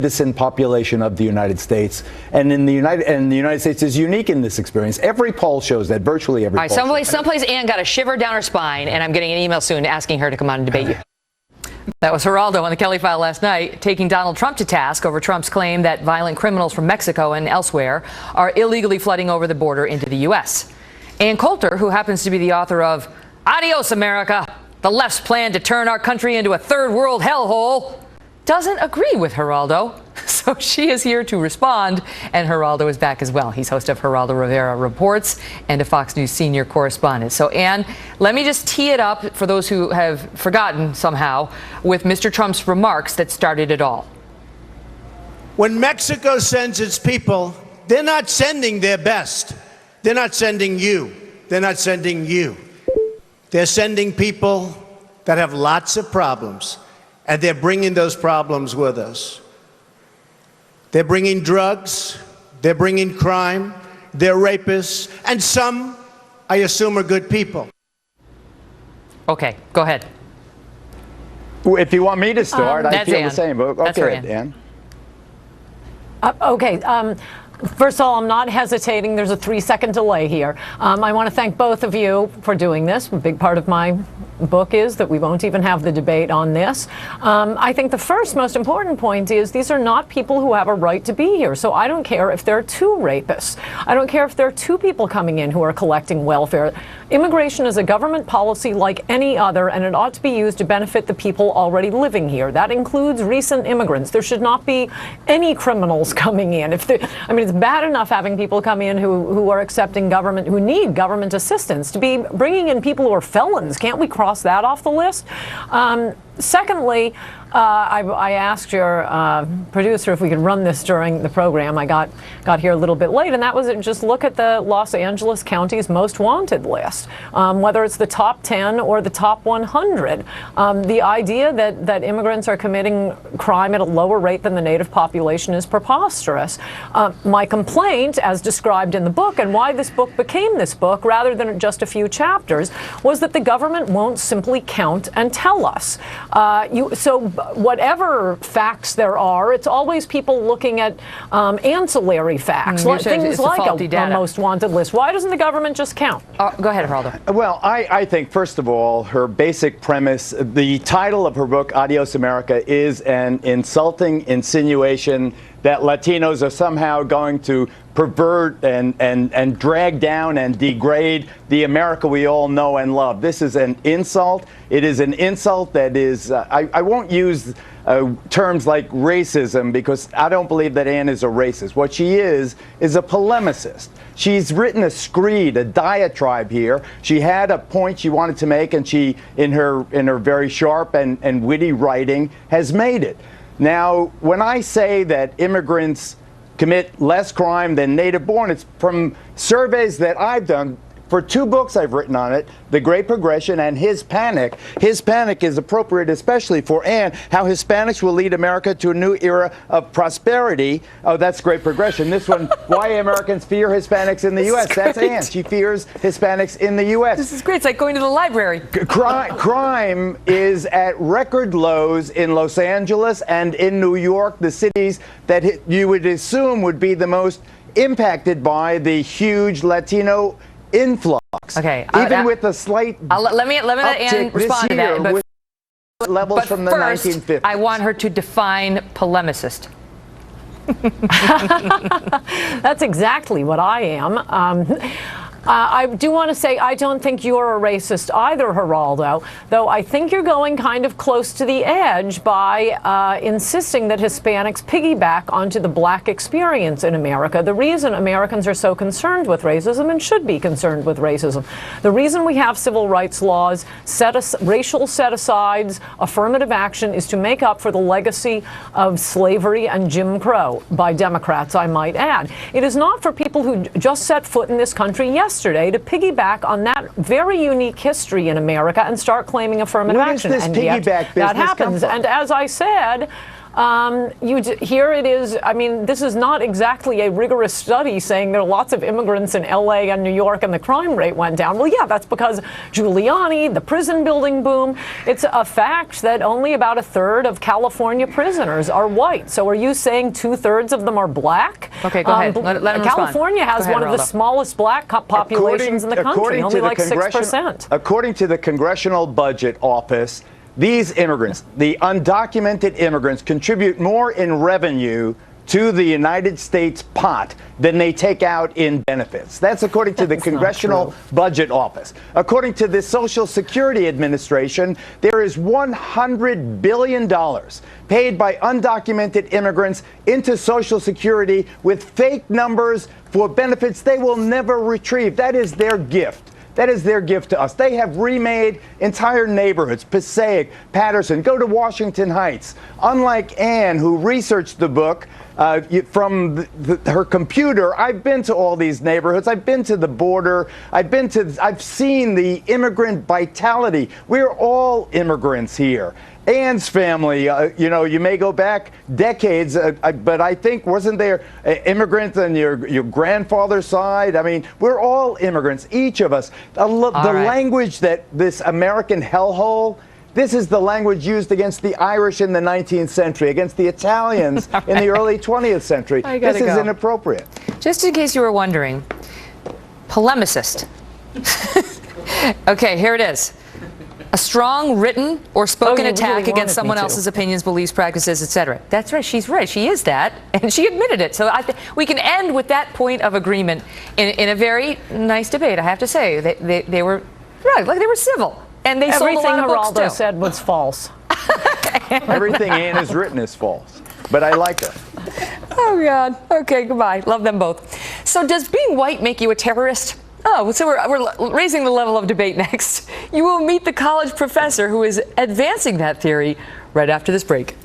citizen population of the United States, and the United States is unique in this experience. Every poll shows that. Virtually every poll. All right, someplace Ann got a shiver down her spine, and I'm getting an email soon asking her to come on and debate you. That was Geraldo on the Kelly File last night, taking Donald Trump to task over Trump's claim that violent criminals from Mexico and elsewhere are illegally flooding over the border into the U.S. And Coulter, who happens to be the author of Adios, America, the left's plan to turn our country into a third world hellhole, doesn't agree with Geraldo. So she is here to respond, and Geraldo is back as well. He's host of Geraldo Rivera Reports and a Fox News senior correspondent. So, Ann, let me just tee it up for those who have forgotten somehow with Mr. Trump's remarks that started it all. When Mexico sends its people, they're not sending their best. They're not sending you. They're not sending you. They're sending people that have lots of problems, and they're bringing those problems with us. They're bringing drugs, they're bringing crime, they're rapists, and some, I assume, are good people. Okay, go ahead. If you want me to start, I feel Ann. the same. Okay, Ann. Okay. First of all, I'm not hesitating. There's a 3-second delay here. I want to thank both of you for doing this. A big part of my book is that we won't even have the debate on this. I think the first most important point is these are not people who have a right to be here. So I don't care if there are 2 rapists. I don't care if there are 2 people coming in who are collecting welfare. Immigration is a government policy like any other, and it ought to be used to benefit the people already living here. That includes recent immigrants. There should not be any criminals coming in. It's bad enough having people come in who are accepting government, who need government assistance. To be bringing in people who are felons, can't we cross that off the list? Secondly, I asked your producer if we could run this during the program. I got here a little bit late, and that was just look at the Los Angeles County's most wanted list, whether it's the top 10 or the top 100. The idea that immigrants are committing crime at a lower rate than the native population is preposterous. My complaint, as described in the book, and why this book became this book rather than just a few chapters, was that the government won't simply count and tell us. So whatever facts there are, it's always people looking at ancillary facts, things like a most wanted list. Why doesn't the government just count? Go ahead, Geraldo. Well, I think, first of all, her basic premise, the title of her book, Adios, America, is an insulting insinuation that Latinos are somehow going to pervert and drag down and degrade the America we all know and love. This is an insult. It is an insult that is, I won't use terms like racism, because I don't believe that Ann is a racist. What she is a polemicist. She's written a screed, a diatribe here. She had a point she wanted to make, and she, in her very sharp and witty writing, has made it. Now, when I say that immigrants commit less crime than native-born, it's from surveys that I've done. For 2 books I've written on it, The Great Progression and His Panic. His Panic is appropriate especially for Ann, how Hispanics will lead America to a new era of prosperity. Oh, that's Great Progression. This one, Why Americans Fear Hispanics in the U.S. That's Ann. She fears Hispanics in the U.S. This is great. It's like going to the library. Crime is at record lows in Los Angeles and in New York, the cities that you would assume would be the most impacted by the huge Latino influx. Okay. Even with a slight let me let Ann respond to that. With levels from the first, 1950s. I want her to define polemicist. That's exactly what I am. I do want to say I don't think you're a racist either, Geraldo, though I think you're going kind of close to the edge by insisting that Hispanics piggyback onto the black experience in America. The reason Americans are so concerned with racism and should be concerned with racism, the reason we have civil rights laws, racial set-asides, affirmative action, is to make up for the legacy of slavery and Jim Crow by Democrats, I might add. It is not for people who just set foot in this country yesterday to piggyback on that very unique history in America and start claiming affirmative action. Where does this piggyback business that happens. come from? And as I said, Here it is. I mean, this is not exactly a rigorous study saying there are lots of immigrants in L.A. and New York and the crime rate went down. Well, yeah, that's because Giuliani, the prison building boom. It's a fact that only about a third of California prisoners are white. So are you saying 2/3 of them are black? Okay, go ahead. Let him California has one of the smallest black populations in the country, only like 6%. According to the Congressional Budget Office, these immigrants, the undocumented immigrants, contribute more in revenue to the United States pot than they take out in benefits. That's according to the Congressional Budget Office. According to the Social Security Administration, there is $100 billion paid by undocumented immigrants into Social Security with fake numbers for benefits they will never retrieve. That is their gift. That is their gift to us. They have remade entire neighborhoods, Passaic, Patterson. Go to Washington Heights. Unlike Anne, who researched the book from her computer, I've been to all these neighborhoods. I've been to the border. I've seen the immigrant vitality. We're all immigrants here. Anne's family, you may go back decades, but I think wasn't there immigrants on your grandfather's side? I mean, we're all immigrants, each of us. The language that this American hellhole, this is the language used against the Irish in the 19th century, against the Italians in the early 20th century. This is inappropriate. Just in case you were wondering, polemicist. Okay, here it is. A strong written or spoken attack against someone else's opinions, beliefs, practices, etc. That's right. She's right. She is that, and she admitted it. So we can end with that point of agreement in a very nice debate. I have to say they were right, like they were civil, and they sold a lot of books too. Everything Geraldo said was false. Everything Anne has written is false, but I like her. Oh God. Okay. Goodbye. Love them both. So does being white make you a terrorist? Oh, so we're raising the level of debate next. You will meet the college professor who is advancing that theory right after this break.